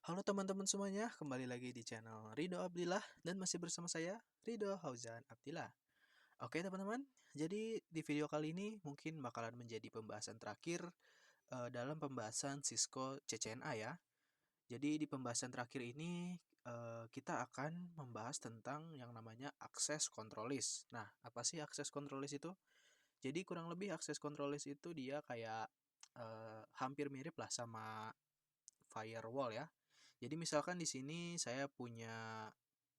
Halo teman-teman semuanya, kembali lagi di channel Ridho Abdillah dan masih bersama saya, Ridho Fauzan Abdillah. Oke teman-teman, jadi di video kali ini mungkin bakalan menjadi pembahasan terakhir dalam pembahasan Cisco CCNA ya. Jadi di pembahasan terakhir ini kita akan membahas tentang yang namanya akses control list. Nah, apa sih akses control list itu? Jadi kurang lebih akses control list itu dia kayak hampir mirip lah sama firewall ya. Jadi misalkan di sini saya punya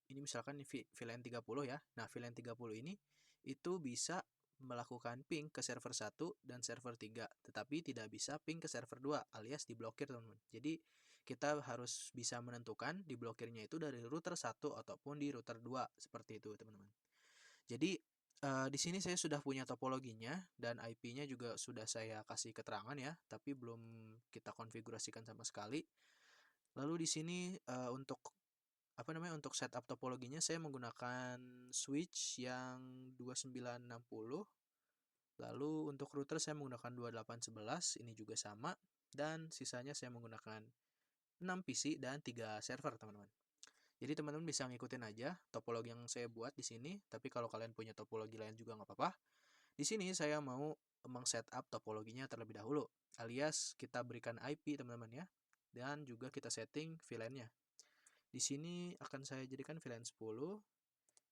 ini misalkan VLAN 30 ya. Nah, VLAN 30 ini itu bisa melakukan ping ke server 1 dan server 3, tetapi tidak bisa ping ke server 2 alias diblokir, teman-teman. Jadi, kita harus bisa menentukan diblokirnya itu dari router 1 ataupun di router 2 seperti itu, teman-teman. Jadi, di sini saya sudah punya topologinya dan IP-nya juga sudah saya kasih keterangan ya, tapi belum kita konfigurasikan sama sekali. Lalu di sini untuk apa namanya untuk setup topologinya saya menggunakan switch yang 2960. Lalu untuk router saya menggunakan 2811, ini juga sama, dan sisanya saya menggunakan 6 PC dan 3 server, teman-teman. Jadi teman-teman bisa ngikutin aja topologi yang saya buat di sini, tapi kalau kalian punya topologi lain juga nggak apa-apa. Di sini saya mau meng-setup topologinya terlebih dahulu, alias kita berikan IP, teman-teman ya, dan juga kita setting VLAN-nya. Di sini akan saya jadikan VLAN 10,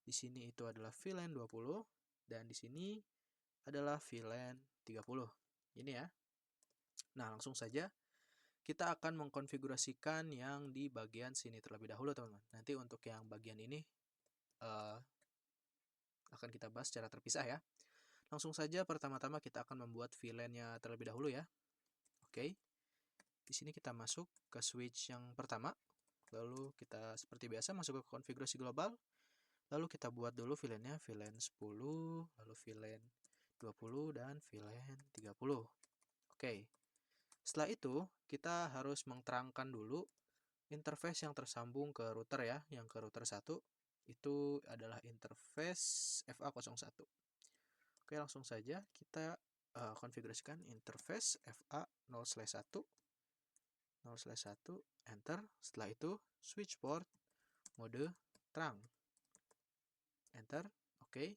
di sini itu adalah VLAN 20, dan di sini adalah VLAN 30. Ini ya. Nah, langsung saja kita akan mengkonfigurasikan yang di bagian sini terlebih dahulu, teman-teman. Nanti untuk yang bagian ini uh, akan kita bahas secara terpisah ya. Langsung saja pertama-tama kita akan membuat VLAN-nya terlebih dahulu ya. Oke. Di sini kita masuk ke switch yang pertama. Lalu kita seperti biasa masuk ke konfigurasi global. Lalu kita buat dulu VLAN-nya, VLAN 10, lalu VLAN 20, dan VLAN 30. Oke, setelah itu kita harus menerangkan dulu interface yang tersambung ke router ya, yang ke router 1. Itu adalah interface FA01. Oke, langsung saja kita konfigurasikan interface FA0/1, 0/1, enter. Setelah itu switch port mode terang, enter. Oke.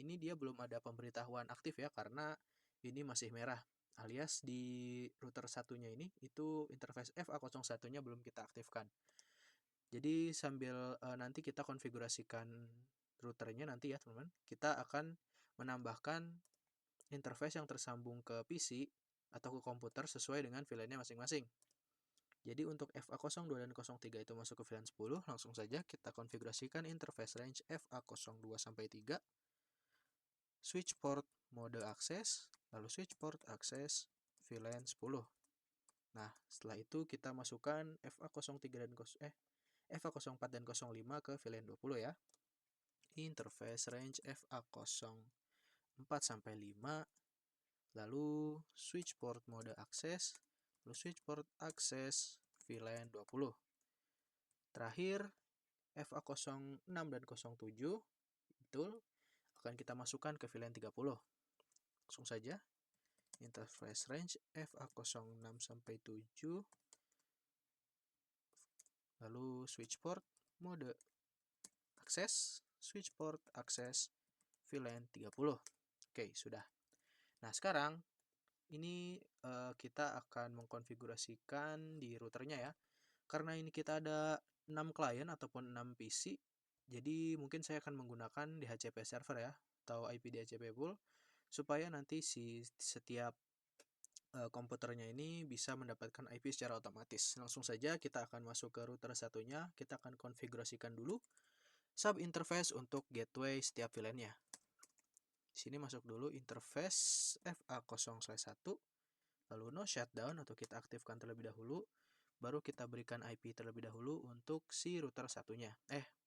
Ini dia belum ada pemberitahuan aktif ya, karena ini masih merah. Alias di router satunya ini, itu interface FA01-nya belum kita aktifkan. Jadi sambil nanti kita konfigurasikan routernya nanti ya teman-teman, kita akan menambahkan interface yang tersambung ke PC atau ke komputer sesuai dengan VLAN-nya masing-masing. Jadi untuk FA02 dan 03 itu masuk ke VLAN 10, langsung saja kita konfigurasikan interface range FA02 sampai 3, switch port mode akses, lalu switch port akses VLAN 10. Nah, setelah itu kita masukkan FA03 dan FA04 dan 05 ke VLAN 20 ya. Interface range FA04 sampai 5, lalu switch port mode akses, lalu switch port akses VLAN 20. Terakhir FA06 dan 07 betul akan kita masukkan ke VLAN 30. Langsung saja interface range FA06 sampai 7, lalu switch port mode akses, switch port akses VLAN 30. Oke, sudah. Nah, sekarang ini kita akan mengkonfigurasikan di routernya ya. Karena ini kita ada 6 klien ataupun 6 PC, jadi mungkin saya akan menggunakan DHCP server ya, atau IP DHCP pool, supaya nanti setiap komputernya ini bisa mendapatkan IP secara otomatis. Langsung saja kita akan masuk ke router satunya, kita akan konfigurasikan dulu sub interface untuk gateway setiap VLAN-nya. Di sini masuk dulu interface FA0/1, lalu no shutdown atau kita aktifkan terlebih dahulu, baru kita berikan IP terlebih dahulu untuk si router satunya.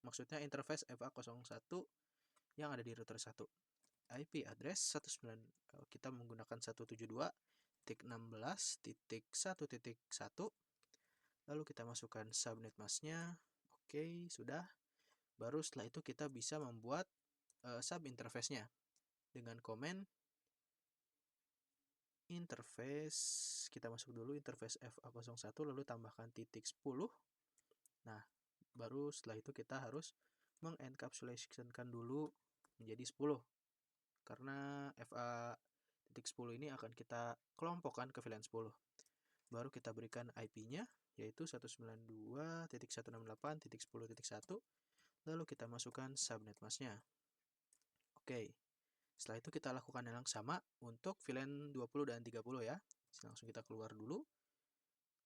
Maksudnya interface FA01 yang ada di router 1. IP address 19, kita menggunakan 172.16.1.1, lalu kita masukkan subnet masknya. Oke, sudah. Baru setelah itu kita bisa membuat sub interface-nya dengan komen interface, kita masuk dulu interface FA01 lalu tambahkan titik 10. Nah, baru setelah itu kita harus mengencapsulationkan dulu menjadi 10. Karena FA titik 10 ini akan kita kelompokkan ke VLAN 10. Baru kita berikan IP-nya yaitu 192.168.10.1. Lalu kita masukkan subnet mask-nya. Oke. Setelah itu kita lakukan yang sama untuk VLAN 20 dan 30 ya. Langsung kita keluar dulu.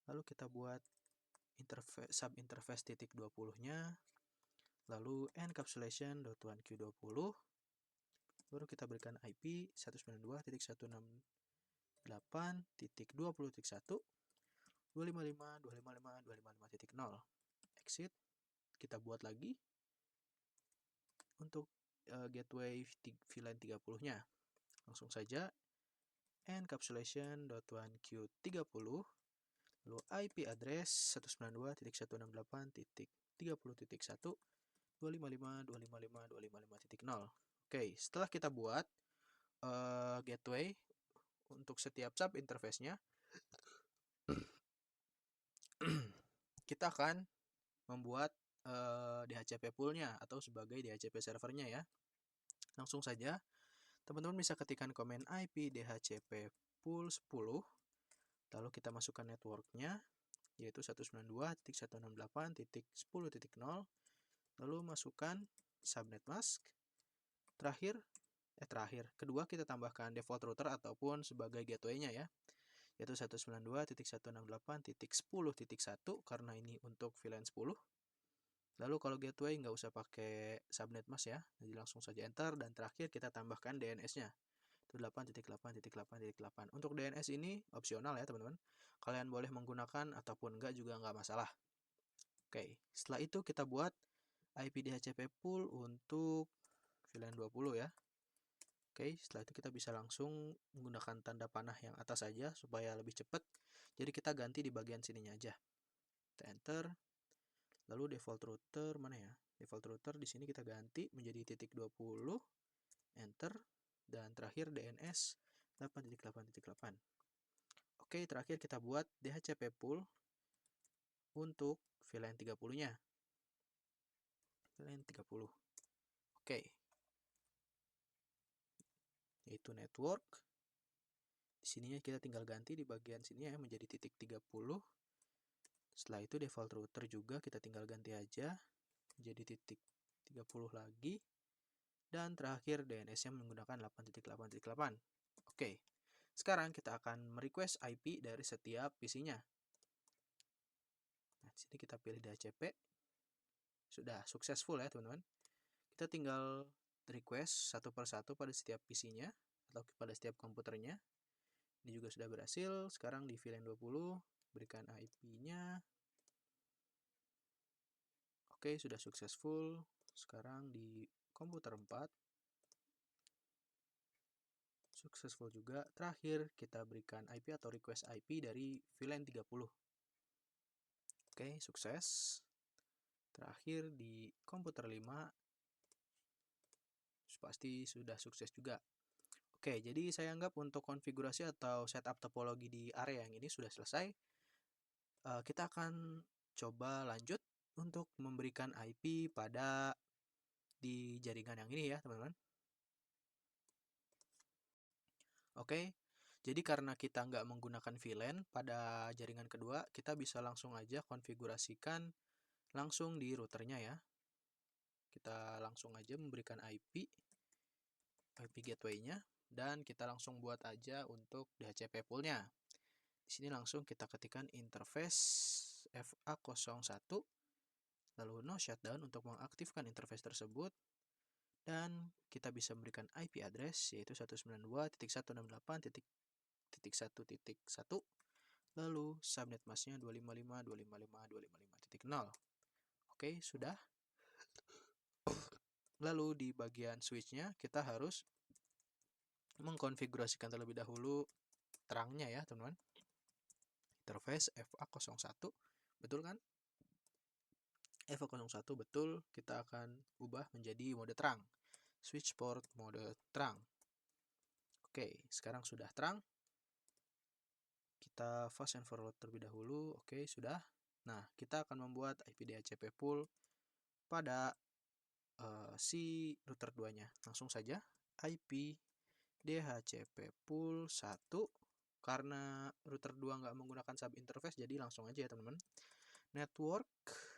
Lalu kita buat subinterface titik 20-nya. Lalu encapsulation.1q20. Baru kita berikan IP 192.168.20.1, 255.255.255.0. Exit. Kita buat lagi untuk gateway VLAN 30-nya. Langsung saja encapsulation.1q30, lalu IP address 192.168.30.1, 255.255.255.0. Oke, setelah kita buat gateway untuk setiap sub interface-nya, kita akan membuat DHCP pool-nya atau sebagai DHCP servernya ya. Langsung saja, teman-teman bisa ketikkan komen IP DHCP pool 10, lalu kita masukkan network-nya, yaitu 192.168.10.0, lalu masukkan subnet mask. Kedua kita tambahkan default router ataupun sebagai gateway-nya ya, yaitu 192.168.10.1 karena ini untuk VLAN 10. Lalu kalau gateway nggak usah pakai subnet mask ya, jadi langsung saja enter dan terakhir kita tambahkan DNS-nya. Itu 8.8.8.8. Untuk DNS ini opsional ya teman-teman. Kalian boleh menggunakan ataupun enggak juga nggak masalah. Oke, setelah itu kita buat IP DHCP pool untuk VLAN 20 ya. Oke, setelah itu kita bisa langsung menggunakan tanda panah yang atas saja supaya lebih cepat. Jadi kita ganti di bagian sininya aja. Kita enter. Lalu default router mana ya? Default router di sini kita ganti menjadi titik 20. Enter. Dan terakhir DNS 8.8.8. Oke, terakhir kita buat DHCP pool untuk VLAN 30-nya. VLAN 30. Oke. Yaitu network. Di sininya kita tinggal ganti di bagian sini ya menjadi titik 30. Setelah itu default router juga kita tinggal ganti aja jadi titik 30 lagi. Dan terakhir DNS-nya menggunakan 8.8.8. Oke, sekarang kita akan merequest IP dari setiap PC-nya. Nah, di sini kita pilih DHCP. Sudah successful ya teman-teman. Kita tinggal request satu persatu pada setiap PC-nya atau pada setiap komputernya. Ini juga sudah berhasil. Sekarang di VLAN 20 berikan IP-nya. Oke, sudah successful. Sekarang di komputer 4 successful juga. Terakhir kita berikan IP atau request IP dari VLAN 30. Oke, sukses. Terakhir di komputer 5 pasti sudah sukses juga. Oke, jadi saya anggap untuk konfigurasi atau setup topologi di area yang ini sudah selesai. Kita akan coba lanjut untuk memberikan IP pada di jaringan yang ini ya teman-teman. Oke, jadi karena kita nggak menggunakan VLAN pada jaringan kedua, kita bisa langsung aja konfigurasikan langsung di routernya ya. Kita langsung aja memberikan IP gateway-nya, dan kita langsung buat aja untuk DHCP pool-nya. Di sini langsung kita ketikkan interface FA01, lalu no shutdown untuk mengaktifkan interface tersebut, dan kita bisa memberikan IP address yaitu 192.168.1.1, lalu subnet mask-nya 255.255.255.0. Oke, sudah. Lalu di bagian switch-nya kita harus mengkonfigurasikan terlebih dahulu terangnya ya teman-teman. Interface FA01, betul kan? FA01 betul, kita akan ubah menjadi mode terang. Switch port mode terang. Oke, sekarang sudah terang. Kita fast and forward terlebih dahulu. Oke, sudah. Nah, kita akan membuat IP DHCP pool pada si router 2-nya. Langsung saja IP DHCP pool 1. Karena router 2 nggak menggunakan sub interface, jadi langsung aja ya teman-teman. Network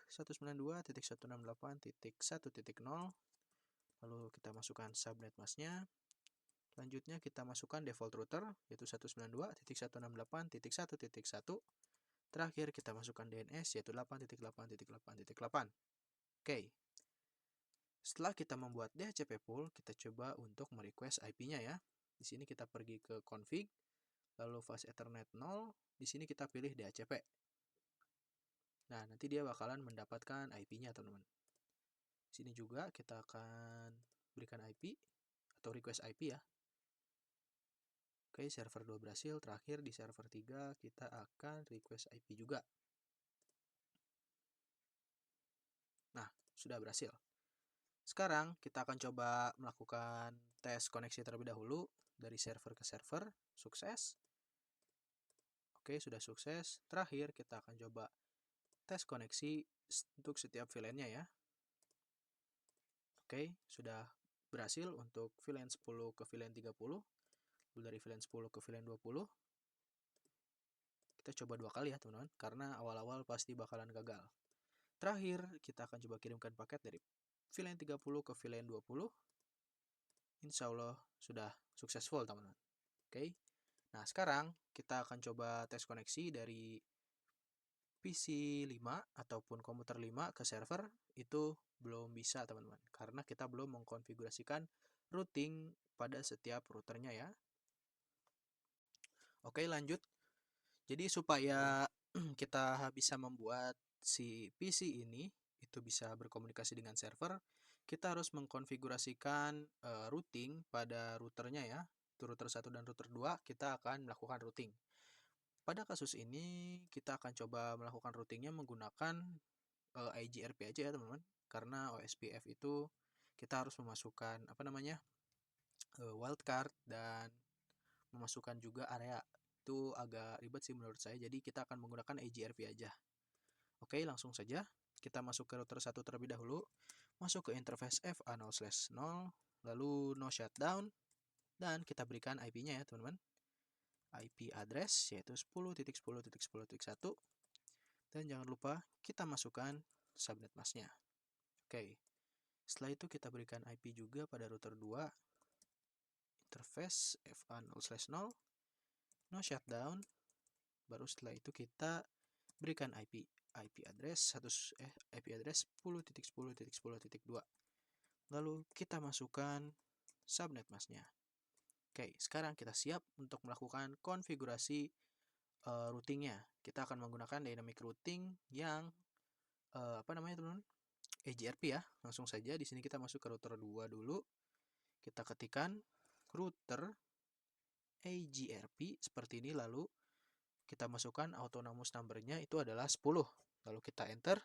192.168.1.0. Lalu kita masukkan subnet masknya. Selanjutnya kita masukkan default router, yaitu 192.168.1.1. Terakhir kita masukkan DNS, yaitu 8.8.8.8. Oke. Setelah kita membuat DHCP pool, kita coba untuk merequest IP-nya ya. Di sini kita pergi ke config, lalu fast ethernet 0. Di sini kita pilih DHCP. Nah, nanti dia bakalan mendapatkan IP-nya, teman-teman. Di sini juga kita akan berikan IP atau request IP ya. Oke, server 2 berhasil. Terakhir di server 3 kita akan request IP juga. Nah, sudah berhasil. Sekarang kita akan coba melakukan tes koneksi terlebih dahulu dari server ke server. Sukses. Oke, sudah sukses. Terakhir kita akan coba tes koneksi untuk setiap VLAN-nya ya. Oke, sudah berhasil untuk VLAN 10 ke VLAN 30. Dari VLAN 10 ke VLAN 20. Kita coba 2 kali ya teman-teman, karena awal-awal pasti bakalan gagal. Terakhir, kita akan coba kirimkan paket dari VLAN 30 ke VLAN 20. Insya Allah sudah successful teman-teman. Oke. Nah, sekarang kita akan coba tes koneksi dari PC 5 ataupun komputer 5 ke server. Itu belum bisa teman-teman, karena kita belum mengkonfigurasikan routing pada setiap routernya ya. Oke, lanjut. Jadi supaya kita bisa membuat si PC ini itu bisa berkomunikasi dengan server, kita harus mengkonfigurasikan routing pada routernya ya. Router 1 dan router 2 kita akan melakukan routing. Pada kasus ini kita akan coba melakukan routingnya menggunakan IGRP aja ya teman-teman. Karena OSPF itu kita harus memasukkan wildcard dan memasukkan juga area. Itu agak ribet sih menurut saya, jadi kita akan menggunakan IGRP aja. Oke, langsung saja kita masuk ke router 1 terlebih dahulu, masuk ke interface FA0/0, lalu no shutdown, dan kita berikan IP-nya ya teman-teman. IP address yaitu 10.10.10.1, dan jangan lupa kita masukkan subnet masknya. Oke, setelah itu kita berikan IP juga pada router 2, interface FA0/0, no shutdown. Baru setelah itu kita berikan IP address 10.10.10.2. Lalu kita masukkan subnet masknya. Oke, sekarang kita siap untuk melakukan konfigurasi routingnya. Kita akan menggunakan dynamic routing yang teman-teman? EGRP ya. Langsung saja di sini kita masuk ke router 2 dulu. Kita ketikkan router EGRP seperti ini, lalu kita masukkan autonomous number-nya itu adalah 10. Lalu kita enter.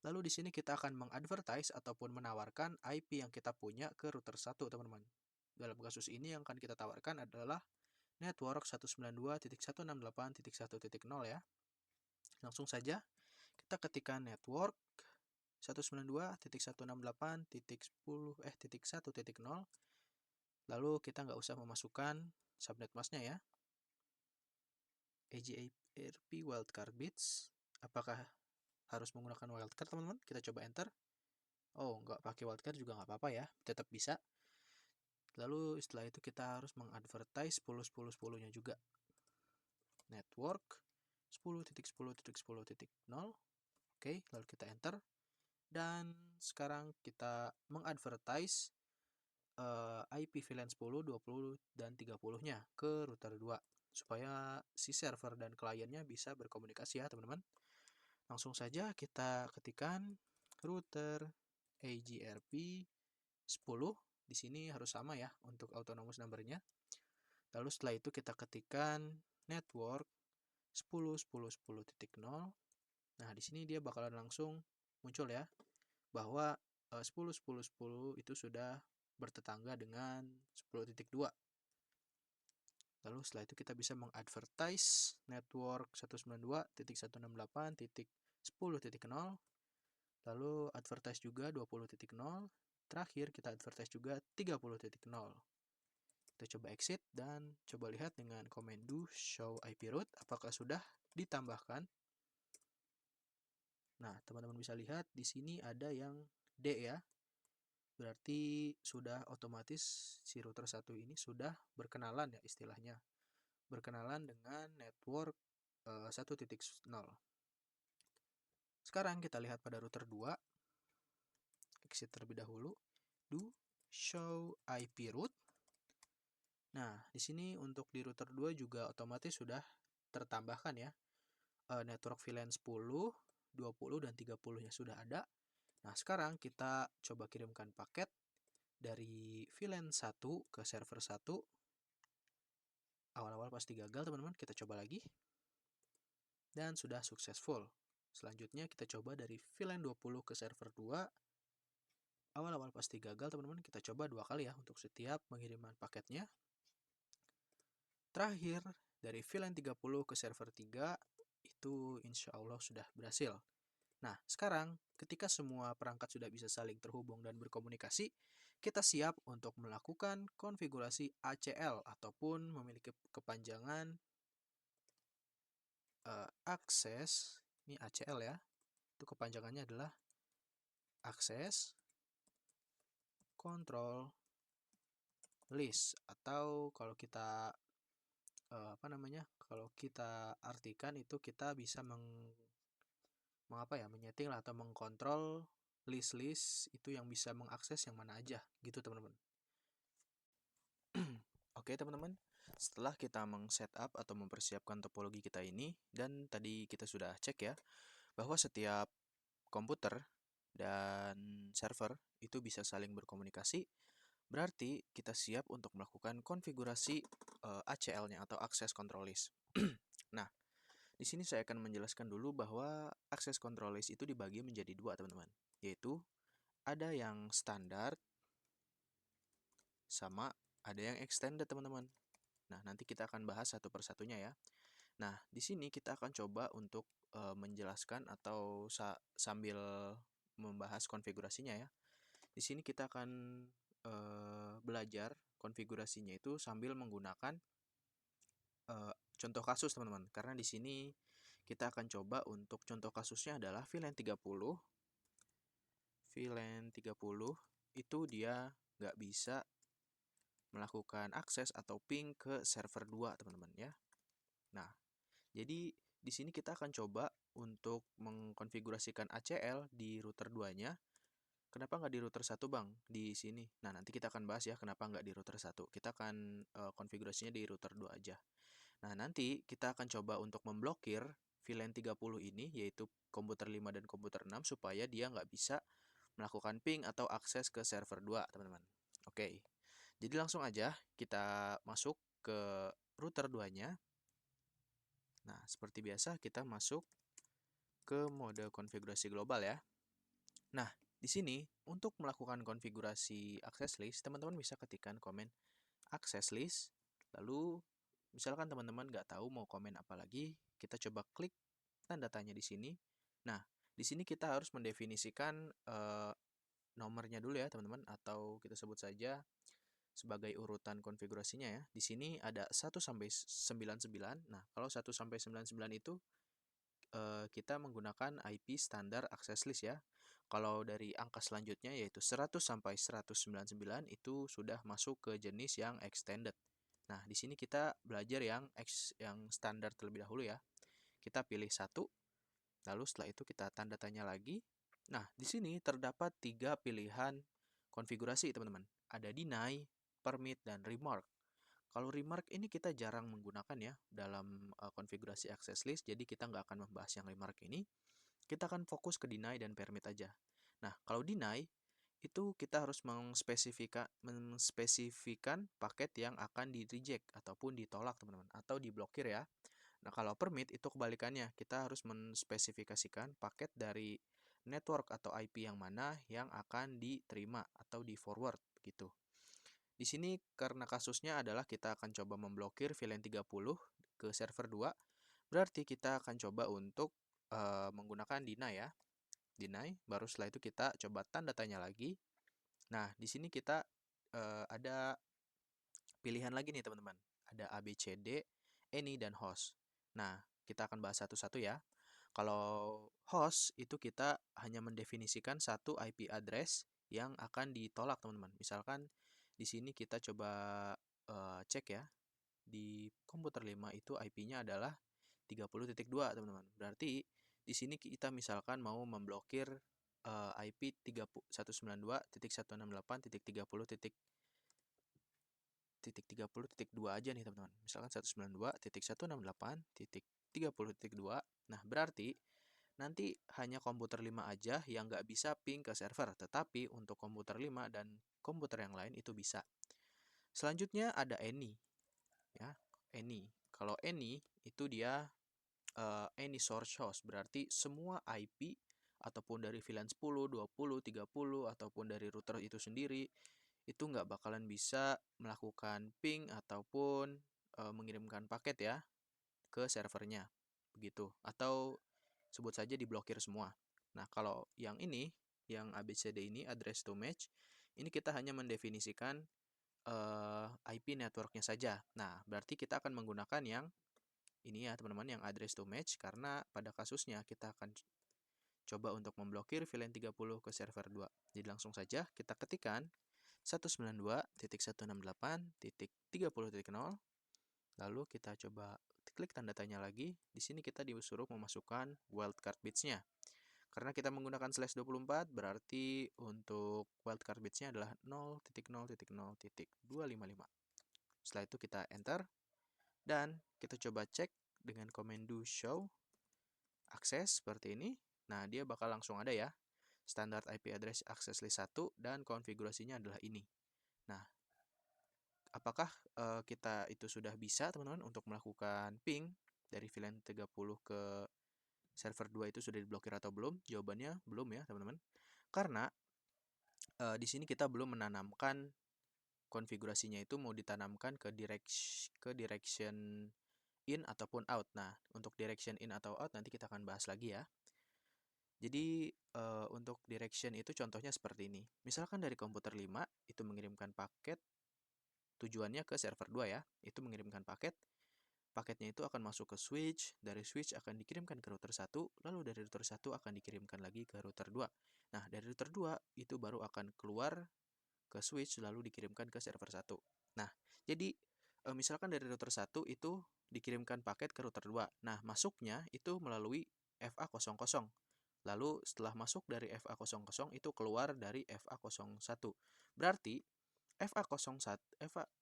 Lalu di sini kita akan mengadvertise ataupun menawarkan IP yang kita punya ke router 1, teman-teman. Dalam kasus ini yang akan kita tawarkan adalah network 192.168.1.0 ya. Langsung saja kita ketikkan network 192.168.1.0. Lalu kita nggak usah memasukkan subnet masknya ya. EGRP wildcard bits. Apakah harus menggunakan wildcard teman-teman? Kita coba enter. Oh, nggak pakai wildcard juga nggak apa-apa ya, tetap bisa. Lalu setelah itu kita harus mengadvertise 10.10.10-nya juga. Network 10.10.10.0. Oke, lalu kita enter. Dan sekarang kita mengadvertise IP VLAN 10, 20, dan 30-nya ke router 2. Supaya si server dan kliennya bisa berkomunikasi ya teman-teman. Langsung saja kita ketikkan router EGRP 10. Di sini harus sama ya untuk autonomous number-nya. Lalu setelah itu kita ketikkan network 10.10.10.0. Nah, di sini dia bakalan langsung muncul ya bahwa 10.10.10 itu sudah bertetangga dengan 10.2. Lalu setelah itu kita bisa mengadvertise network 192.168.10.0. Lalu advertise juga 20.0. Terakhir kita advertise juga 30.0. Kita coba exit dan coba lihat dengan command do show IP route apakah sudah ditambahkan. Nah, teman-teman bisa lihat di sini ada yang D ya. Berarti sudah otomatis si router 1 ini sudah berkenalan ya istilahnya. Berkenalan dengan network 1.0. Sekarang kita lihat pada router 2. Exit terlebih dahulu. Do show IP route. Nah, di sini untuk di router 2 juga otomatis sudah tertambahkan ya. Network VLAN 10, 20, dan 30-nya sudah ada. Nah, sekarang kita coba kirimkan paket dari VLAN 1 ke server 1. Awal-awal pasti gagal, teman-teman. Kita coba lagi. Dan sudah successful. Selanjutnya kita coba dari VLAN 20 ke server 2. Awal-awal pasti gagal, teman-teman. Kita coba 2 kali ya untuk setiap pengiriman paketnya. Terakhir, dari VLAN 30 ke server 3, itu insya Allah sudah berhasil. Nah, sekarang ketika semua perangkat sudah bisa saling terhubung dan berkomunikasi, kita siap untuk melakukan konfigurasi ACL ataupun memiliki kepanjangan akses. Ini ACL ya. Itu kepanjangannya adalah Access Control List, atau kalau kita kalau kita artikan itu kita bisa menyeting lah atau mengkontrol list-list itu yang bisa mengakses yang mana aja gitu teman-teman. Oke teman-teman, setelah kita meng-setup atau mempersiapkan topologi kita ini, dan tadi kita sudah cek ya bahwa setiap komputer dan server itu bisa saling berkomunikasi, berarti kita siap untuk melakukan konfigurasi ACL-nya atau Access Control List. Nah, di sini saya akan menjelaskan dulu bahwa Access Control List itu dibagi menjadi 2 teman-teman, yaitu ada yang standar sama ada yang extended teman-teman. Nah, nanti kita akan bahas satu persatunya ya. Nah, di sini kita akan coba untuk menjelaskan atau sambil membahas konfigurasinya ya. Di sini kita akan belajar konfigurasinya itu sambil menggunakan contoh kasus teman-teman. Karena di sini kita akan coba untuk contoh kasusnya adalah VLAN 30. VLAN 30 itu dia nggak bisa melakukan akses atau ping ke server 2 teman-teman ya. Nah, jadi di sini kita akan coba untuk mengkonfigurasikan ACL di router 2-nya. Kenapa nggak di router 1 Bang? Di sini. Nah, nanti kita akan bahas ya kenapa nggak di router 1. Kita akan konfigurasinya di router 2 aja. Nah, nanti kita akan coba untuk memblokir VLAN 30 ini, yaitu komputer 5 dan komputer 6, supaya dia nggak bisa melakukan ping atau akses ke server 2, teman-teman. Oke, jadi langsung aja kita masuk ke router 2-nya. Nah, seperti biasa kita masuk ke mode konfigurasi global ya. Nah, di sini untuk melakukan konfigurasi access list, teman-teman bisa ketikkan komen access list. Lalu, misalkan teman-teman nggak tahu mau komen apa lagi, kita coba klik tanda tanya di sini. Nah, di sini kita harus mendefinisikan nomornya dulu ya teman-teman, atau kita sebut saja sebagai urutan konfigurasinya ya. Di sini ada 1 sampai 99. Nah, kalau 1 sampai 99 itu kita menggunakan IP standar access list ya. Kalau dari angka selanjutnya yaitu 100 sampai 199 itu sudah masuk ke jenis yang extended. Nah, di sini kita belajar yang standar terlebih dahulu ya. Kita pilih 1, lalu setelah itu kita tanda tanya lagi. Nah, di sini terdapat 3 pilihan konfigurasi teman-teman. Ada deny, permit, dan remark. Kalau remark ini kita jarang menggunakan ya dalam konfigurasi access list, jadi kita nggak akan membahas yang remark ini. Kita akan fokus ke deny dan permit aja. Nah, kalau deny, itu kita harus menspesifikan paket yang akan di-reject ataupun ditolak teman-teman, atau diblokir ya. Nah, kalau permit itu kebalikannya, kita harus menspesifikasikan paket dari network atau IP yang mana yang akan diterima atau di-forward gitu. Di Di sini karena kasusnya adalah kita akan coba memblokir VLAN 30 ke server 2, berarti kita akan coba untuk menggunakan deny ya. Deny, baru setelah itu kita coba tanda tanya lagi. Nah, di sini kita ada pilihan lagi nih teman-teman. Ada A, B, C, D, any, dan host. Nah, kita akan bahas satu-satu ya. Kalau host itu kita hanya mendefinisikan satu IP address yang akan ditolak teman-teman. Misalkan di sini kita coba cek ya. Di komputer 5 itu IP-nya adalah 30.2 teman-teman. Berarti di sini kita misalkan mau memblokir IP 192.168.30.30.2 aja nih teman-teman. Misalkan 192.168.30.2. Nah, berarti nanti hanya komputer 5 aja yang nggak bisa ping ke server, tetapi untuk komputer 5 dan komputer yang lain itu bisa. Selanjutnya ada any ya, any. Kalau any itu dia any source host, berarti semua IP ataupun dari VLAN 10, 20, 30 ataupun dari router itu sendiri itu nggak bakalan bisa melakukan ping ataupun mengirimkan paket ya ke servernya begitu, atau sebut saja diblokir semua. Nah, kalau yang ini, yang ABCD ini address to match, ini kita hanya mendefinisikan IP networknya saja. Nah, berarti kita akan menggunakan yang ini ya teman-teman, yang address to match, karena pada kasusnya kita akan coba untuk memblokir VLAN 30 ke server 2. Jadi langsung saja kita ketikkan 192.168.30.0, lalu kita coba klik tanda tanya lagi. Di sini kita disuruh memasukkan wildcard bits-nya. Karena kita menggunakan slash 24, berarti untuk wildcard bits-nya adalah 0.0.0.255. Setelah itu kita enter, dan kita coba cek dengan command do show access seperti ini. Nah, dia bakal langsung ada ya. Standard IP address access list 1 dan konfigurasinya adalah ini. Nah, apakah kita itu sudah bisa teman-teman untuk melakukan ping dari VLAN 30 ke server 2 itu sudah diblokir atau belum? Jawabannya belum ya teman-teman. Karena di sini kita belum menanamkan konfigurasinya itu mau ditanamkan ke direction in ataupun out. Nah, untuk direction in atau out nanti kita akan bahas lagi ya. Jadi untuk direction itu contohnya seperti ini. Misalkan dari komputer 5 itu mengirimkan paket, tujuannya ke server 2 ya. Itu mengirimkan paket. Paketnya itu akan masuk ke switch, dari switch akan dikirimkan ke router 1, lalu dari router 1 akan dikirimkan lagi ke router 2. Nah, dari router 2 itu baru akan keluar ke switch lalu dikirimkan ke server 1. Nah, jadi misalkan dari router 1 itu dikirimkan paket ke router 2. Nah, masuknya itu melalui FA00. Lalu setelah masuk dari FA00 itu keluar dari FA01. Berarti FA01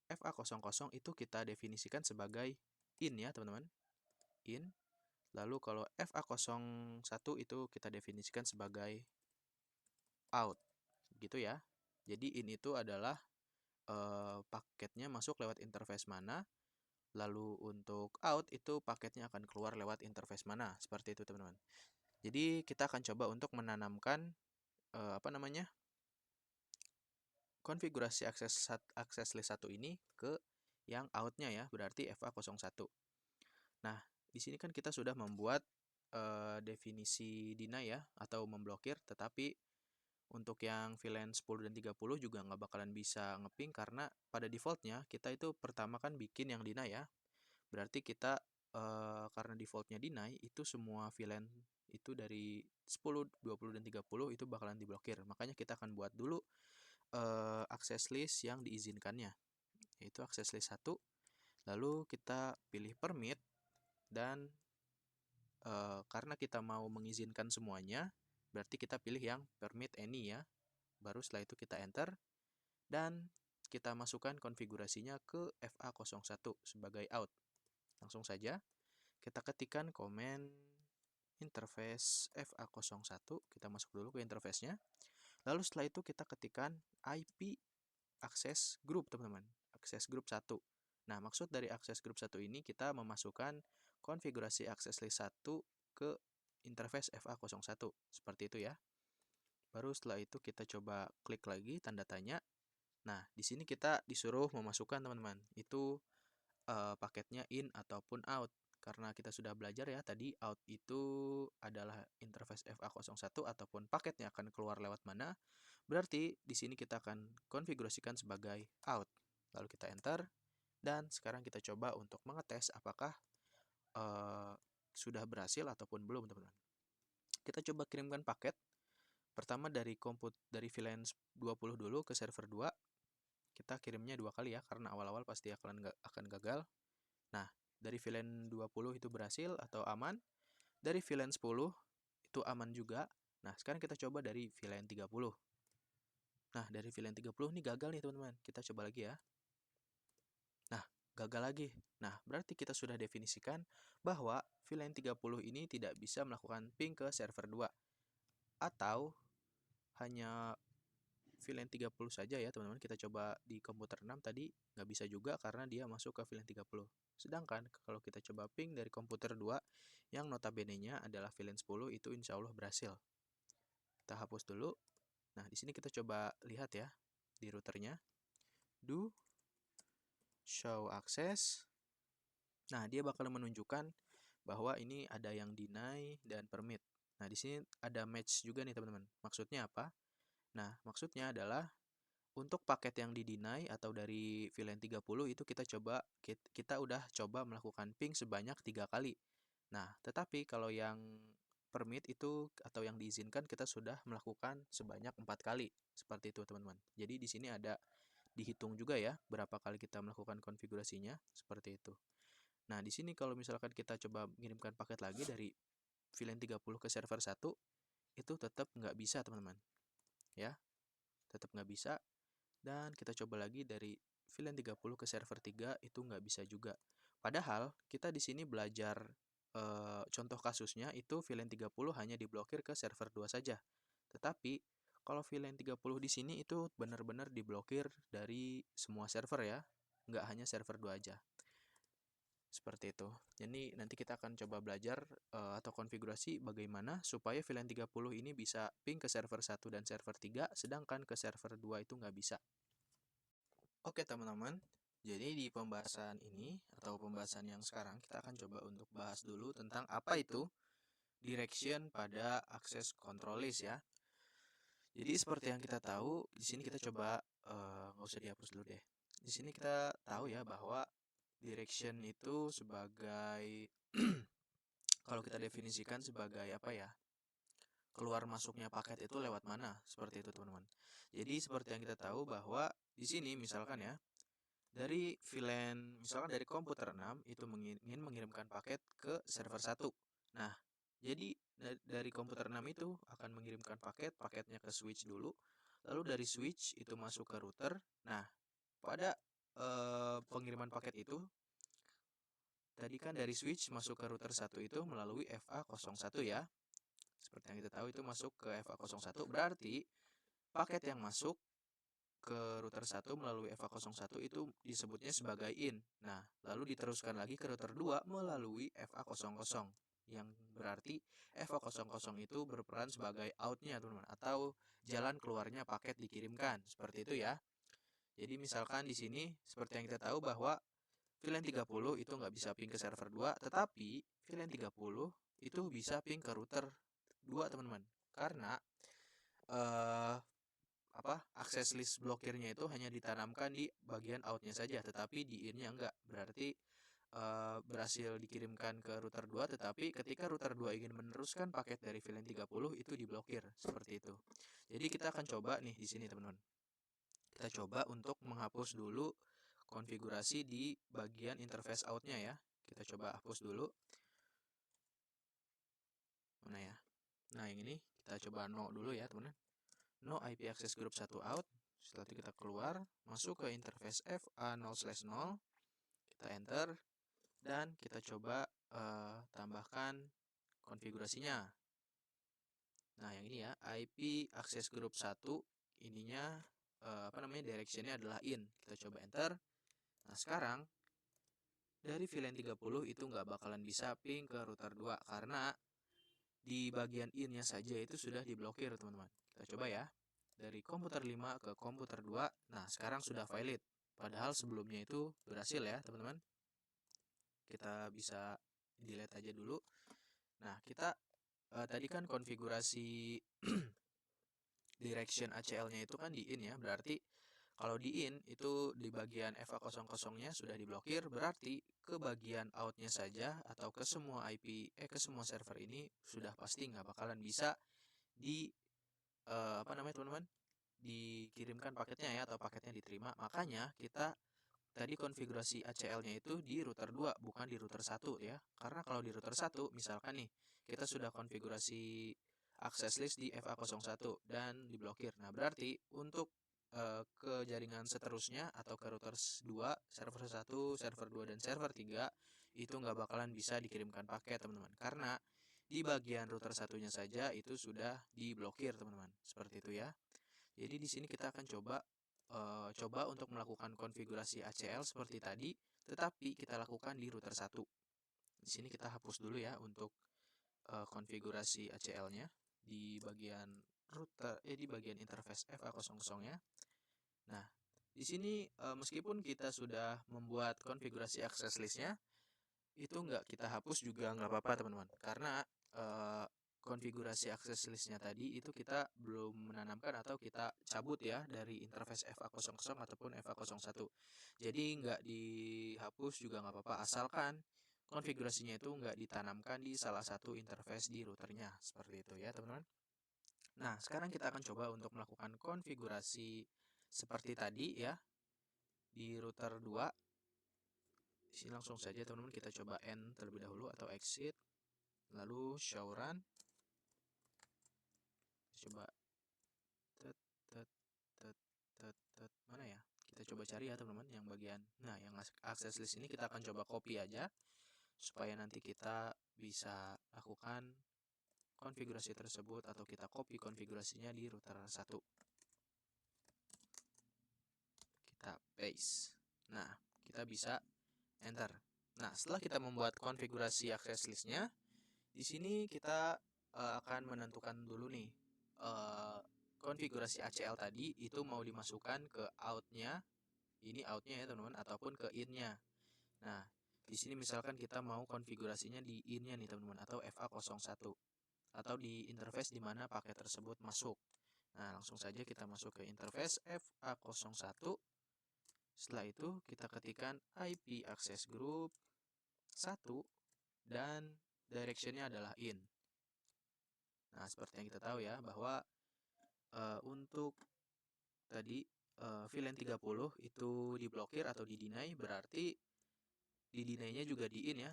FA00 itu kita definisikan sebagai in ya, teman-teman. In. Lalu kalau FA01 itu kita definisikan sebagai out. Gitu ya. Jadi in itu adalah paketnya masuk lewat interface mana, lalu untuk out itu paketnya akan keluar lewat interface mana, seperti itu teman-teman. Jadi kita akan coba untuk menanamkan konfigurasi akses list 1 ini ke yang outnya ya, berarti FA01. Nah, di sini kan kita sudah membuat definisi deny ya, atau memblokir, tetapi untuk yang VLAN 10 dan 30 juga nggak bakalan bisa ngeping karena pada defaultnya kita itu pertama kan bikin yang deny ya. Berarti kita karena defaultnya deny itu semua VLAN itu dari 10, 20, dan 30 itu bakalan diblokir. Makanya kita akan buat dulu access list yang diizinkannya, yaitu access list 1. Lalu kita pilih permit dan karena kita mau mengizinkan semuanya, berarti kita pilih yang permit any ya. Baru setelah itu kita enter dan kita masukkan konfigurasinya ke FA01 sebagai out. Langsung saja kita ketikkan command interface FA01, kita masuk dulu ke interface-nya. Lalu setelah itu kita ketikkan IP access group, teman-teman. Access group 1. Nah, maksud dari access group 1 ini kita memasukkan konfigurasi access list 1 ke interface FA01. Seperti itu ya. Baru setelah itu kita coba klik lagi tanda tanya. Nah, di sini kita disuruh memasukkan teman-teman, itu paketnya in ataupun out. Karena kita sudah belajar ya tadi, out itu adalah interface FA01 ataupun paketnya akan keluar lewat mana. Berarti di sini kita akan konfigurasikan sebagai out. Lalu kita enter, dan sekarang kita coba untuk mengetes apakah sudah berhasil ataupun belum, teman-teman. Kita coba kirimkan paket. Pertama dari VLAN 20 dulu ke server 2. Kita kirimnya 2 kali ya, karena awal-awal pasti akan gagal. Nah, dari VLAN 20 itu berhasil atau aman. Dari VLAN 10 itu aman juga. Nah, sekarang kita coba dari VLAN 30. Nah, dari VLAN 30 ini gagal nih, teman-teman. Kita coba lagi ya. Nah, gagal lagi. Nah, berarti kita sudah definisikan bahwa VLAN 30 ini tidak bisa melakukan ping ke server 2. Atau hanya VLAN 30 saja ya, teman-teman. Kita coba di komputer 6 tadi, nggak bisa juga karena dia masuk ke VLAN 30. Sedangkan kalau kita coba ping dari komputer 2, yang notabene-nya adalah VLAN 10, itu insya Allah berhasil. Kita hapus dulu. Nah, di sini kita coba lihat ya, di routernya. Do show access. Nah, dia bakal menunjukkan bahwa ini ada yang deny dan permit. Nah, di sini ada match juga nih, teman-teman. Maksudnya apa? Nah, maksudnya adalah untuk paket yang di-deny atau dari VLAN 30 itu kita udah coba melakukan ping sebanyak 3 kali. Nah, tetapi kalau yang permit itu atau yang diizinkan kita sudah melakukan sebanyak 4 kali. Seperti itu, teman-teman. Jadi di sini ada dihitung juga ya berapa kali kita melakukan konfigurasinya, seperti itu. Nah, di sini kalau misalkan kita coba mengirimkan paket lagi dari VLAN 30 ke server 1, itu tetap nggak bisa, teman-teman. Ya, tetap nggak bisa. Dan kita coba lagi dari VLAN 30 ke server 3, itu nggak bisa juga. Padahal kita di sini belajar contoh kasusnya itu VLAN 30 hanya diblokir ke server 2 saja. Tetapi kalau VLAN 30 di sini itu benar-benar diblokir dari semua server ya, nggak hanya server 2 aja. Seperti itu. Jadi nanti kita akan coba belajar atau konfigurasi bagaimana supaya VLAN 30 ini bisa ping ke server 1 dan server 3, sedangkan ke server 2 itu nggak bisa. Oke teman-teman, jadi di pembahasan ini atau pembahasan yang sekarang kita akan coba untuk bahas dulu tentang apa itu direction pada access control list ya. Jadi seperti yang kita tahu, di sini kita coba nggak usah dihapus dulu deh. Di sini kita tahu ya bahwa direction itu sebagai kalau kita definisikan sebagai apa ya? Keluar masuknya paket itu lewat mana? Seperti itu, teman-teman. Jadi seperti yang kita tahu bahwa di sini misalkan ya, dari VLAN misalkan dari komputer 6 itu ingin mengirimkan paket ke server 1. Nah, jadi dari komputer 6 itu akan mengirimkan paketnya ke switch dulu. Lalu dari switch itu masuk ke router. Nah, pada pengiriman paket itu tadi kan dari switch masuk ke router 1 itu melalui FA01 ya. Seperti yang kita tahu itu masuk ke FA01, berarti paket yang masuk ke router 1 melalui FA01 itu disebutnya sebagai in. Nah, lalu diteruskan lagi ke router 2 melalui FA00, yang berarti FA00 itu berperan sebagai outnya, teman-teman, atau jalan keluarnya paket dikirimkan. Seperti itu ya. Jadi misalkan di sini seperti yang kita tahu bahwa VLAN 30 itu nggak bisa ping ke server 2, tetapi VLAN 30 itu bisa ping ke router 2, teman-teman. Karena akses list blokirnya itu hanya ditanamkan di bagian outnya saja, tetapi di innya enggak. Berarti berhasil dikirimkan ke router 2, tetapi ketika router 2 ingin meneruskan paket dari VLAN 30 itu diblokir, seperti itu. Jadi kita akan coba nih di sini, teman-teman. Kita coba untuk menghapus dulu konfigurasi di bagian interface outnya ya. Kita coba hapus dulu. Mana ya? Nah, yang ini kita coba no dulu ya, teman-teman. No IP access group 1 out. Setelah itu kita keluar, masuk ke interface FA0/0, kita enter, dan kita coba tambahkan konfigurasinya. Nah, yang ini ya, IP access group 1, ininya directionnya adalah in. Kita coba enter. Nah, sekarang dari VLAN 30 itu nggak bakalan bisa ping ke router 2 karena di bagian in-nya saja itu sudah diblokir, teman-teman. Kita coba ya. dari komputer 5 ke komputer 2. Nah, sekarang sudah valid. Padahal sebelumnya itu berhasil ya, teman-teman. Kita bisa delete aja dulu. Nah, kita tadi kan konfigurasi direction ACL-nya itu kan di in ya. Berarti kalau di in itu di bagian FA00-nya sudah diblokir, berarti ke bagian out-nya saja atau ke semua ke semua server ini sudah pasti nggak bakalan bisa di apa namanya teman-teman, dikirimkan paketnya ya, atau paketnya diterima. Makanya kita tadi konfigurasi ACL-nya itu di router 2 bukan di router 1 ya. Karena kalau di router 1 misalkan nih kita sudah konfigurasi access list di FA01 dan diblokir. Nah, berarti untuk ke jaringan seterusnya atau ke router 2, server 1, server 2 dan server 3 itu nggak bakalan bisa dikirimkan paket, teman-teman. Karena di bagian router satunya saja itu sudah diblokir, teman-teman. Seperti itu ya. Jadi di sini kita akan coba untuk melakukan konfigurasi ACL seperti tadi, tetapi kita lakukan di router 1. Di sini kita hapus dulu ya untuk konfigurasi ACL-nya di bagian di bagian interface FA00-nya. Nah, di sini meskipun kita sudah membuat konfigurasi access list-nya, itu nggak kita hapus juga nggak apa-apa, teman-teman. Karena konfigurasi access list-nya tadi itu kita belum menanamkan atau kita cabut ya dari interface FA00 ataupun FA01. Jadi nggak dihapus juga nggak apa-apa, asalkan konfigurasinya itu nggak ditanamkan di salah satu interface di routernya. Seperti itu ya, teman-teman. Nah, sekarang kita akan coba untuk melakukan konfigurasi seperti tadi ya di router 2. Di sini langsung saja teman-teman kita coba end terlebih dahulu atau exit, lalu show run. Coba mana ya, kita coba cari ya teman-teman yang bagian, nah yang access list ini kita akan coba copy aja supaya nanti kita bisa lakukan konfigurasi tersebut atau kita copy konfigurasinya di router 1. Kita paste. Nah, kita bisa enter. Nah, setelah kita membuat konfigurasi access listnya, di sini kita akan menentukan dulu nih konfigurasi ACL tadi itu mau dimasukkan ke outnya, ini outnya ya teman-teman, ataupun ke innya. Nah, di sini misalkan kita mau konfigurasinya di innya nih teman-teman, atau FA01, atau di interface di mana paket tersebut masuk. Nah, langsung saja kita masuk ke interface FA01. Setelah itu kita ketikkan IP access group 1 dan directionnya adalah in. Nah, seperti yang kita tahu ya bahwa untuk tadi VLAN 30 itu diblokir atau di-deny, berarti di-deny-nya juga di in ya.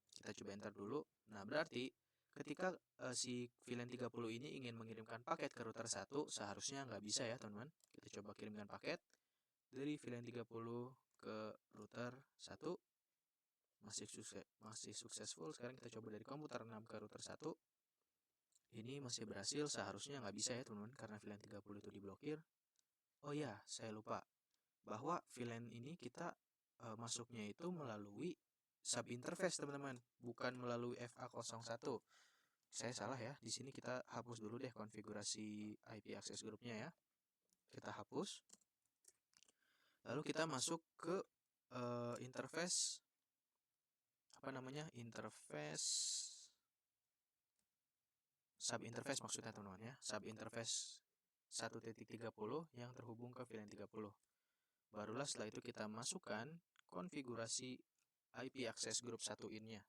Kita coba enter dulu. Nah, berarti ketika si VLAN 30 ini ingin mengirimkan paket ke router 1, seharusnya nggak bisa ya teman-teman. Kita coba kirimkan paket dari VLAN 30 ke router 1. Masih successful. Sekarang kita coba dari komputer 6 ke router 1. Ini masih berhasil, seharusnya nggak bisa ya teman-teman karena VLAN 30 itu diblokir. Oh ya, saya lupa bahwa VLAN ini kita masuknya itu melalui sub interface teman-teman, bukan melalui FA01. Saya salah ya. Di sini kita hapus dulu deh konfigurasi IP access groupnya ya. Kita hapus. Lalu kita masuk ke interface interface sub interface maksudnya teman-teman ya. Sub interface 1.30 yang terhubung ke VLAN 30. Barulah setelah itu kita masukkan konfigurasi IP access group 1 in-nya.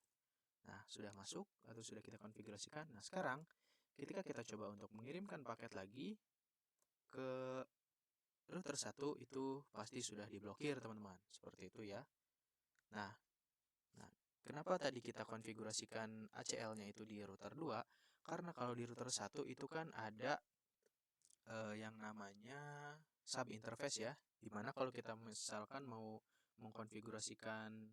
Nah, sudah masuk atau sudah kita konfigurasikan. Nah, sekarang ketika kita coba untuk mengirimkan paket lagi ke router 1, itu pasti sudah diblokir teman-teman. Seperti itu ya. Nah, kenapa tadi kita konfigurasikan ACL-nya itu di router 2? Karena kalau di router 1 itu kan ada yang namanya sub interface ya. Dimana kalau kita misalkan mau mengkonfigurasikan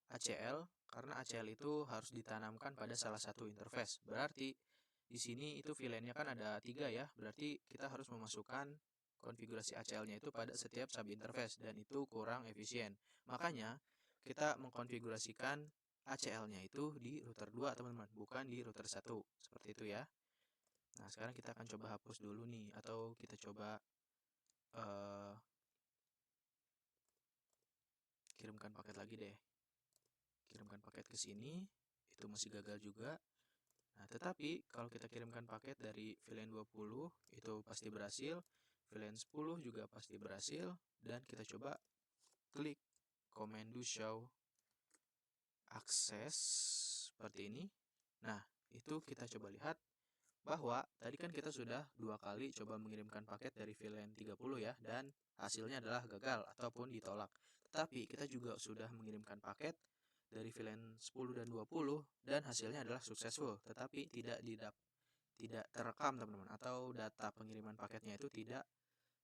ACL, karena ACL itu harus ditanamkan pada salah satu interface. Berarti di sini itu VLAN-nya kan ada 3 ya. Berarti kita harus memasukkan konfigurasi ACL-nya itu pada setiap sub interface dan itu kurang efisien. Makanya kita mengkonfigurasikan ACL-nya itu di router 2 teman-teman, bukan di router 1. Seperti itu ya. Nah, sekarang kita akan coba hapus dulu nih, atau kita coba kirimkan paket lagi deh. Kirimkan paket ke sini, itu masih gagal juga. Nah, tetapi kalau kita kirimkan paket dari VLAN 20 itu pasti berhasil, VLAN 10 juga pasti berhasil, dan kita coba klik command do show akses seperti ini. Nah, itu kita coba lihat bahwa tadi kan kita sudah 2 kali coba mengirimkan paket dari VLAN 30 ya, dan hasilnya adalah gagal ataupun ditolak. Tetapi kita juga sudah mengirimkan paket dari VLAN 10 dan 20 dan hasilnya adalah successful, tetapi tidak terekam teman-teman, atau data pengiriman paketnya itu tidak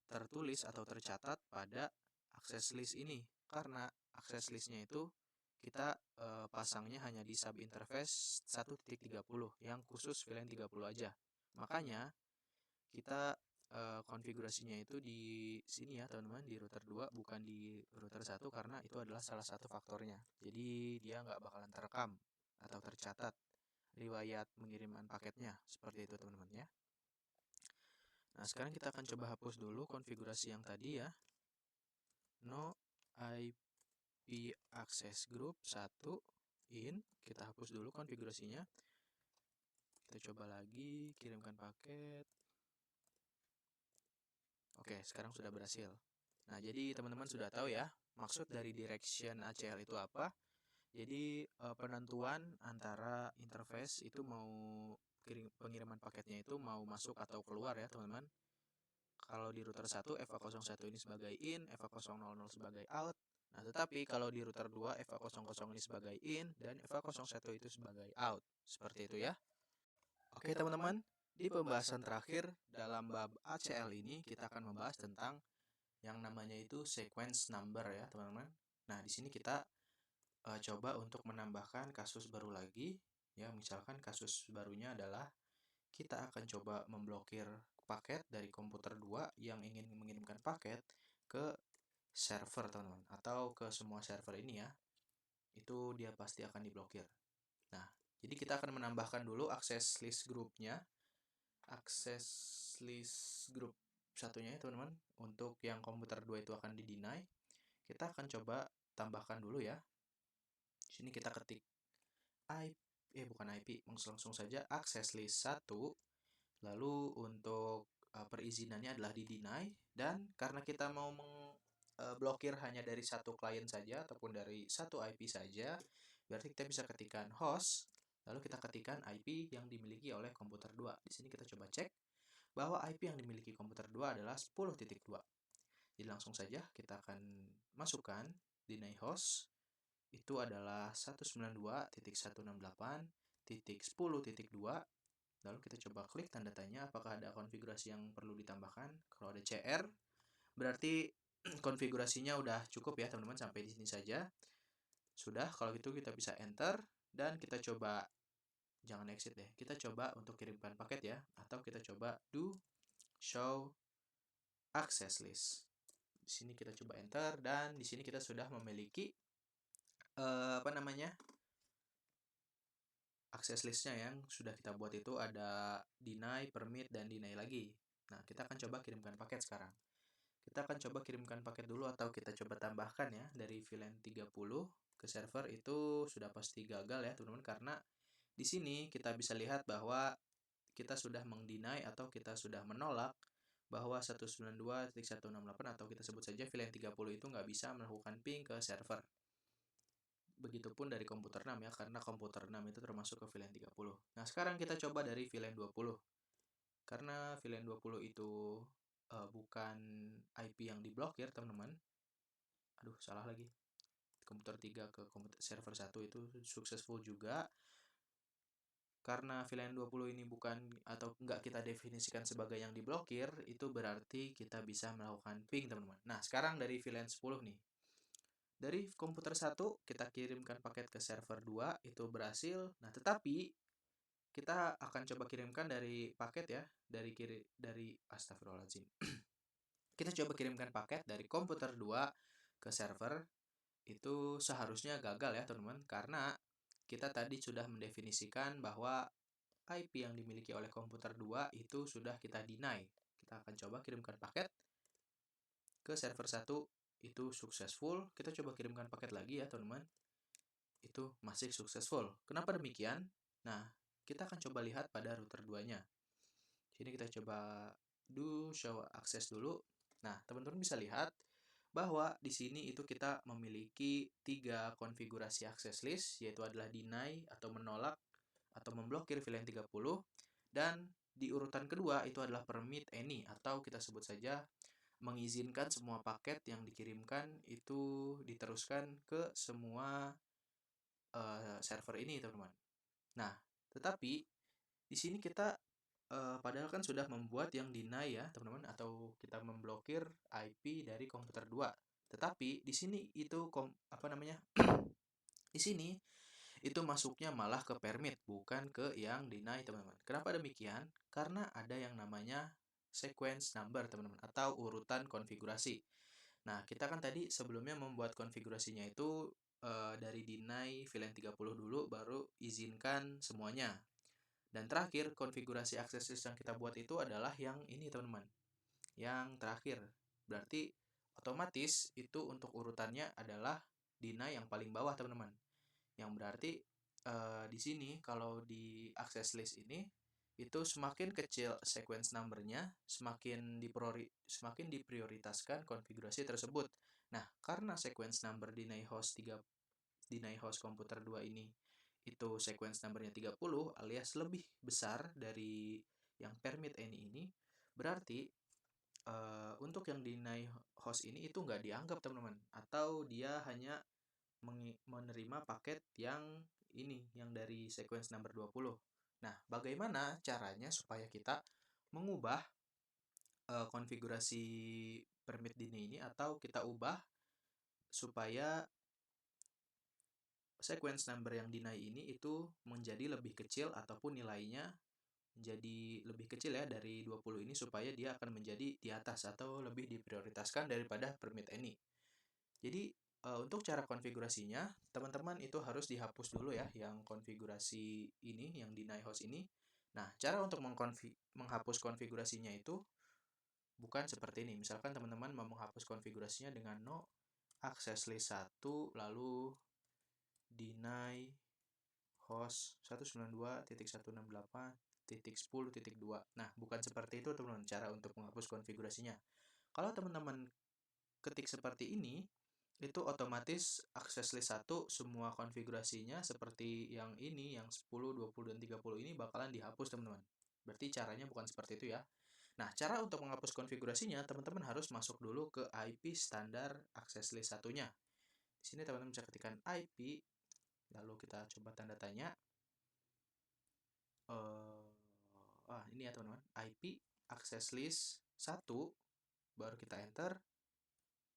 tertulis atau tercatat pada akses list ini, karena akses listnya itu kita pasangnya hanya di sub interface 1.30 yang khusus VLAN 30 aja. Makanya kita konfigurasinya itu di sini ya teman-teman, di router 2 bukan di router 1, karena itu adalah salah satu faktornya. Jadi dia nggak bakalan terekam atau tercatat riwayat pengiriman paketnya, seperti itu teman-teman ya. Nah, sekarang kita akan coba hapus dulu konfigurasi yang tadi ya. No IP access group 1 in. Kita hapus dulu konfigurasinya. Kita coba lagi kirimkan paket. Oke, sekarang sudah berhasil. Nah, jadi teman-teman sudah tahu ya maksud dari direction ACL itu apa. Jadi penentuan antara interface itu mau pengiriman paketnya itu mau masuk atau keluar ya teman-teman. Kalau di router 1 FA01 ini sebagai in, FA000 sebagai out. Nah, tetapi kalau di router 2 FA00 ini sebagai in dan FA01 itu sebagai out. Seperti itu ya. Oke teman-teman, di pembahasan terakhir dalam bab ACL ini kita akan membahas tentang yang namanya itu sequence number ya teman-teman. Nah, di sini kita coba untuk menambahkan kasus baru lagi. Ya, misalkan kasus barunya adalah kita akan coba memblokir paket dari komputer 2 yang ingin mengirimkan paket ke server teman-teman, atau ke semua server ini ya. Itu dia pasti akan diblokir. Nah, jadi kita akan menambahkan dulu akses list grupnya. Akses list grup satunya ya teman-teman. Untuk yang komputer 2 itu akan di-deny. Kita akan coba tambahkan dulu ya. Di sini kita ketik bukan IP, langsung saja akses list 1. Lalu untuk perizinannya adalah di-deny, dan karena kita mau blokir hanya dari satu klien saja ataupun dari satu IP saja, berarti kita bisa ketikkan host, lalu kita ketikkan IP yang dimiliki oleh komputer 2. Di sini kita coba cek bahwa IP yang dimiliki komputer 2 adalah 10.2. Jadi langsung saja kita akan masukkan deny host itu adalah 192.168.10.2. Lalu kita coba klik tanda tanya apakah ada konfigurasi yang perlu ditambahkan. Kalau ada CR, berarti konfigurasinya udah cukup ya teman-teman, sampai di sini saja. Sudah, kalau gitu kita bisa enter dan kita coba, jangan exit deh. Kita coba untuk kirimkan paket ya, atau kita coba do show access list. Di sini kita coba enter dan di sini kita sudah memiliki akses listnya yang sudah kita buat. Itu ada deny, permit, dan deny lagi. Nah, kita akan coba kirimkan paket sekarang. Kita akan coba kirimkan paket dulu, atau kita coba tambahkan ya dari VLAN 30 ke server. Itu sudah pasti gagal ya teman-teman, karena di sini kita bisa lihat bahwa kita sudah meng-deny atau kita sudah menolak bahwa 192.168 atau kita sebut saja VLAN 30 itu nggak bisa melakukan ping ke server. Begitupun dari komputer 6 ya, karena komputer 6 itu termasuk ke VLAN 30. Nah, sekarang kita coba dari VLAN 20. Karena VLAN 20 itu bukan IP yang diblokir, teman-teman. Aduh, salah lagi. Komputer 3 ke komputer server 1 itu successful juga. Karena VLAN 20 ini bukan atau nggak kita definisikan sebagai yang diblokir, itu berarti kita bisa melakukan ping, teman-teman. Nah, sekarang dari VLAN 10 nih. Dari komputer 1 kita kirimkan paket ke server 2, itu berhasil. Nah, tetapi kita akan coba kirimkan dari paket ya, dari astagfirullahaladzim. Kita coba kirimkan paket dari komputer 2 ke server. Itu seharusnya gagal ya, teman-teman, karena kita tadi sudah mendefinisikan bahwa IP yang dimiliki oleh komputer 2 itu sudah kita deny. Kita akan coba kirimkan paket ke server 1, itu successful. Kita coba kirimkan paket lagi ya, teman-teman. Itu masih successful. Kenapa demikian? Nah, kita akan coba lihat pada router 2-nya. Sini kita coba do show access dulu. Nah, teman-teman bisa lihat bahwa di sini itu kita memiliki 3 konfigurasi access list, yaitu adalah deny atau menolak atau memblokir VLAN 30, dan di urutan kedua itu adalah permit any atau kita sebut saja mengizinkan semua paket yang dikirimkan itu diteruskan ke semua server ini, teman-teman. Nah, tetapi di sini kita padahal kan sudah membuat yang deny ya, teman-teman, atau kita memblokir IP dari komputer 2. Tetapi di sini itu apa namanya? Di sini itu masuknya malah ke permit, bukan ke yang deny, teman-teman. Kenapa demikian? Karena ada yang namanya sequence number, teman-teman, atau urutan konfigurasi. Nah, kita kan tadi sebelumnya membuat konfigurasinya itu dari deny VLAN 30 dulu, baru izinkan semuanya. Dan terakhir, konfigurasi akses list yang kita buat itu adalah yang ini, teman-teman. Yang terakhir. Berarti otomatis itu untuk urutannya adalah deny yang paling bawah, teman-teman. Yang berarti di sini kalau di access list ini itu semakin kecil sequence number-nya, semakin diprioritaskan konfigurasi tersebut. Nah, karena sequence number deny host komputer 2 ini itu sequence number-nya 30 alias lebih besar dari yang permit ini, berarti untuk yang deny host ini itu nggak dianggap, teman-teman, atau dia hanya menerima paket yang ini, yang dari sequence number 20. Nah, bagaimana caranya supaya kita mengubah konfigurasi permit deny ini, atau kita ubah supaya sequence number yang deny ini itu menjadi lebih kecil ataupun nilainya menjadi lebih kecil ya dari 20 ini, supaya dia akan menjadi di atas atau lebih diprioritaskan daripada permit any. Jadi untuk cara konfigurasinya, teman-teman itu harus dihapus dulu ya yang konfigurasi ini, yang deny host ini. Nah, cara untuk menghapus konfigurasinya itu bukan seperti ini. Misalkan teman-teman mau menghapus konfigurasinya dengan no access list 1 lalu deny host 192.168.10.2. Nah, bukan seperti itu, teman-teman, cara untuk menghapus konfigurasinya. Kalau teman-teman ketik seperti ini, itu otomatis access list 1 semua konfigurasinya seperti yang ini, yang 10, 20, dan 30 ini bakalan dihapus, teman-teman. Berarti caranya bukan seperti itu ya. Nah, cara untuk menghapus konfigurasinya, teman-teman harus masuk dulu ke IP standar access list satunya. Di sini teman-teman bisa ketikkan IP, lalu kita coba tanda tanya. Ini ya, teman-teman, IP access list 1, baru kita enter.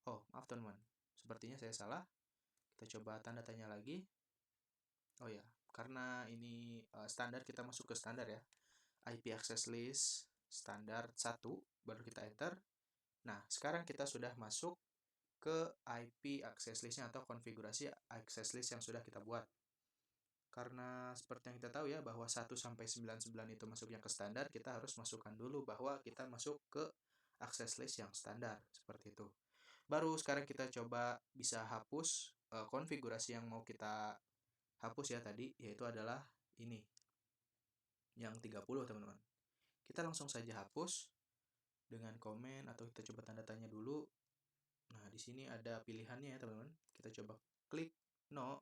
Oh, maaf, teman-teman, sepertinya saya salah. Kita coba tanda tanya lagi. Oh ya, karena ini standar, kita masuk ke standar ya. IP access list standar 1, baru kita enter. Nah, sekarang kita sudah masuk ke IP access list-nya atau konfigurasi access list yang sudah kita buat. Karena seperti yang kita tahu ya, bahwa 1 sampai 99 itu masuknya ke standar, kita harus masukkan dulu bahwa kita masuk ke access list yang standar, seperti itu. Baru sekarang kita coba bisa hapus konfigurasi yang mau kita hapus ya tadi, yaitu adalah ini, yang 30, teman-teman. Kita langsung saja hapus dengan komen, atau kita coba tanda tanya dulu. Nah, di sini ada pilihannya ya, teman-teman. Kita coba klik no,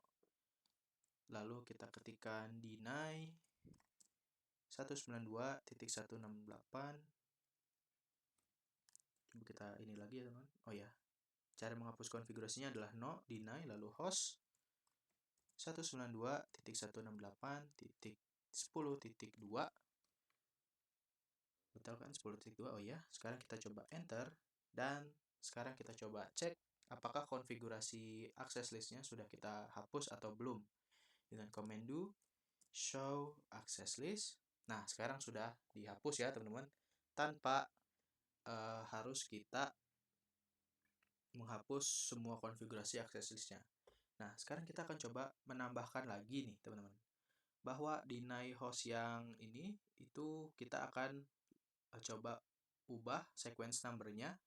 lalu kita ketikkan deny 192.168. Coba kita ini lagi ya, teman-teman. Oh ya, cara menghapus konfigurasinya adalah no, deny, lalu host 192.168.10.2. Betul kan, 10.2. Oh ya, sekarang kita coba enter, dan sekarang kita coba cek apakah konfigurasi access listnya sudah kita hapus atau belum dengan command do show access list. Nah, sekarang sudah dihapus ya, teman-teman, tanpa harus kita menghapus semua konfigurasi access listnya. Nah, sekarang kita akan coba menambahkan lagi nih, teman-teman. bahwa deny host yang ini itu kita akan coba ubah sequence number-nya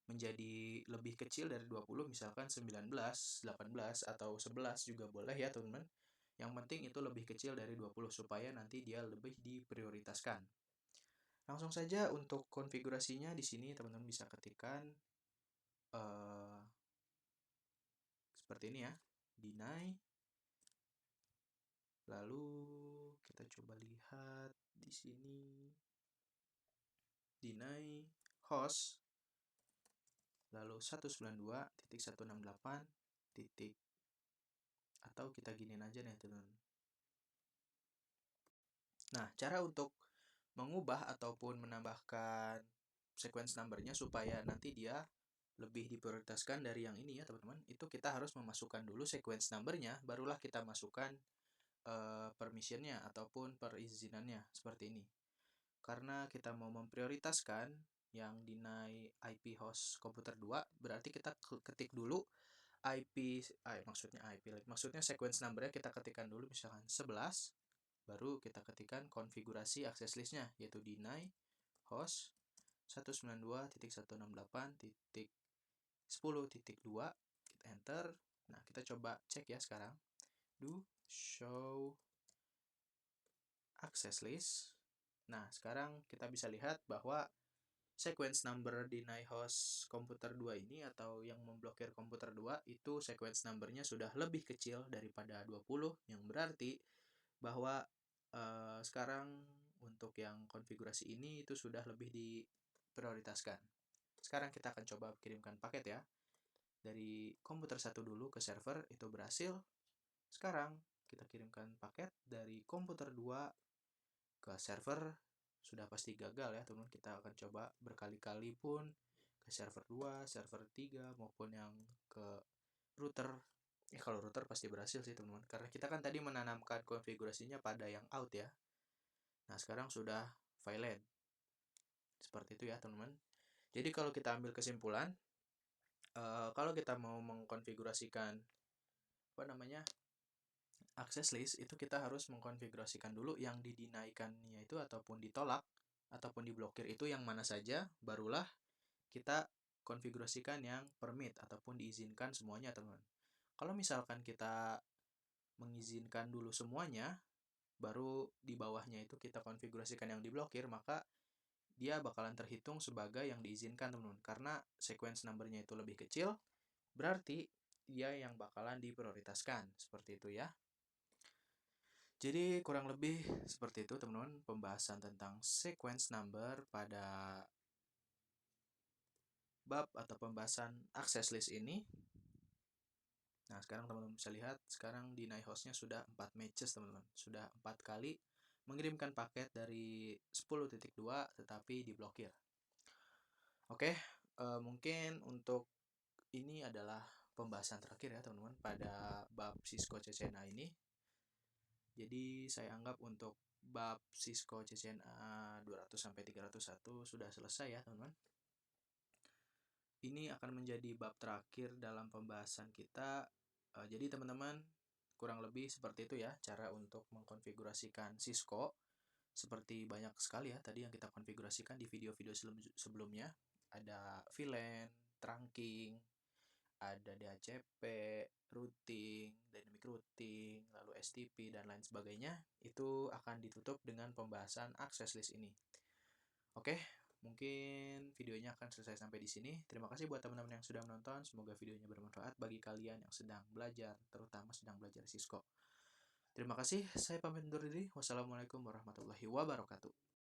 menjadi lebih kecil dari 20, misalkan 19, 18, atau 11 juga boleh ya teman-teman. Yang penting itu lebih kecil dari 20 supaya nanti dia lebih diprioritaskan. Langsung saja untuk konfigurasinya di sini teman-teman bisa ketikkan seperti ini ya, deny. Lalu kita coba lihat di sini deny host lalu 192.168. Atau kita giniin aja nih teman-teman. Nah, cara untuk mengubah ataupun menambahkan sequence number-nya supaya nanti dia lebih diprioritaskan dari yang ini ya teman-teman, itu kita harus memasukkan dulu sequence number-nya, barulah kita masukkan permission-nya ataupun perizinannya seperti ini. Karena kita mau memprioritaskan yang deny IP host komputer 2, berarti kita ketik dulu maksudnya sequence number-nya kita ketikkan dulu misalkan 11, baru kita ketikkan konfigurasi access list-nya, yaitu deny host 192.168.10.2, kita enter. Nah, kita coba cek ya sekarang. Do show access list. Nah, sekarang kita bisa lihat bahwa sequence number deny host komputer 2 ini atau yang memblokir komputer 2 itu sequence numbernya sudah lebih kecil daripada 20, yang berarti bahwa sekarang untuk yang konfigurasi ini itu sudah lebih diprioritaskan. Sekarang kita akan coba kirimkan paket ya. Dari komputer 1 dulu ke server, itu berhasil. Sekarang kita kirimkan paket dari komputer 2 ke server, sudah pasti gagal ya teman-teman. Kita akan coba berkali-kali pun ke server 2, server 3, maupun yang ke router. Kalau router pasti berhasil sih teman-teman, karena kita kan tadi menanamkan konfigurasinya pada yang out ya. Nah, sekarang sudah valid. Seperti itu ya teman-teman. Jadi kalau kita ambil kesimpulan, kalau kita mau mengkonfigurasikan access list, itu kita harus mengkonfigurasikan dulu yang didinaikannya itu ataupun ditolak ataupun diblokir itu yang mana saja, barulah kita konfigurasikan yang permit ataupun diizinkan semuanya teman-teman. Kalau misalkan kita mengizinkan dulu semuanya, baru di bawahnya itu kita konfigurasikan yang diblokir, maka dia bakalan terhitung sebagai yang diizinkan teman-teman. Karena sequence number-nya itu lebih kecil, berarti dia yang bakalan diprioritaskan. Seperti itu ya. Jadi kurang lebih seperti itu teman-teman pembahasan tentang sequence number pada bab atau pembahasan access list ini. Nah, sekarang teman-teman bisa lihat, sekarang deny host-nya sudah 4 matches teman-teman. Sudah 4 kali mengirimkan paket dari 10.2 tetapi diblokir. Oke, mungkin untuk ini adalah pembahasan terakhir ya teman-teman pada bab Cisco CCNA ini. Jadi saya anggap untuk bab Cisco CCNA 200-301 sudah selesai ya teman-teman. Ini akan menjadi bab terakhir dalam pembahasan kita. Jadi teman-teman kurang lebih seperti itu ya cara untuk mengkonfigurasikan Cisco. Seperti banyak sekali ya tadi yang kita konfigurasikan di video-video sebelumnya. Ada VLAN, trunking, ada DHCP, routing, dynamic routing, lalu STP, dan lain sebagainya. Itu akan ditutup dengan pembahasan access list ini. Oke, mungkin videonya akan selesai sampai di sini. Terima kasih buat teman-teman yang sudah menonton. Semoga videonya bermanfaat bagi kalian yang sedang belajar, terutama sedang belajar Cisco. Terima kasih, saya pamit undur diri. Wassalamualaikum warahmatullahi wabarakatuh.